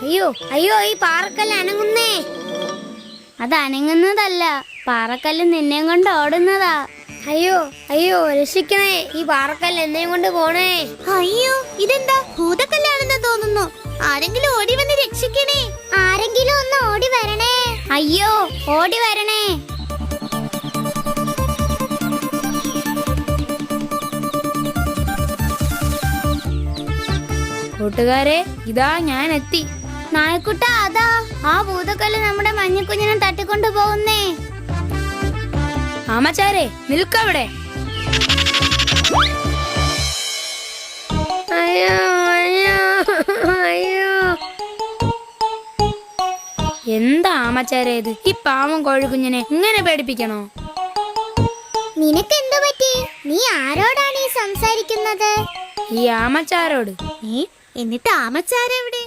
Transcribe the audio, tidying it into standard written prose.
അയ്യോ അയ്യോ, ഈ പാറക്കല്ല് അനങ്ങുന്നേ. അത് അനങ്ങുന്നതല്ല, പാറക്കല്ല് നിന്നെയും കൊണ്ട് ഓടുന്നതാ. അയ്യോ അയ്യോ, രക്ഷിക്കണേ, ഈ പാറക്കല്ല് എന്നെയും കൊണ്ട് പോണേ. അയ്യോ, ഇതെന്താ ഭൂതക്കല്ലാണെന്ന് തോന്നുന്നു. ആരെങ്കിലും ഓടി വന്ന് രക്ഷിക്കണേ. ആരെങ്കിലും ഒന്ന് ഓടി വരണേ. അയ്യോ, ഓടി വരണേ. കൂട്ടുകാരെ, ഇതാ ഞാൻ എത്തി. നായക്കുട്ട, അതാ ആ ഭൂതക്കല്ല് നമ്മുടെ മഞ്ഞക്കുഞ്ഞിനെ തട്ടിക്കൊണ്ടു പോകുന്നേ. ആമച്ചാരെ, നിൽക്കവിടെ. അയ്യോ അയ്യോ അയ്യോ. എന്താ ആമച്ചാരെ ഇത്? ഈ പാവം കോഴിക്കുഞ്ഞിനെ ഇങ്ങനെ പേടിപ്പിക്കണോ? നിനക്കെന്തു പറ്റി? നീ ആരോടാണ് ഈ സംസാരിക്കുന്നത്? ഈ ആമച്ചാരോട്. എന്നിട്ട് ആമച്ചാരെവിടെ?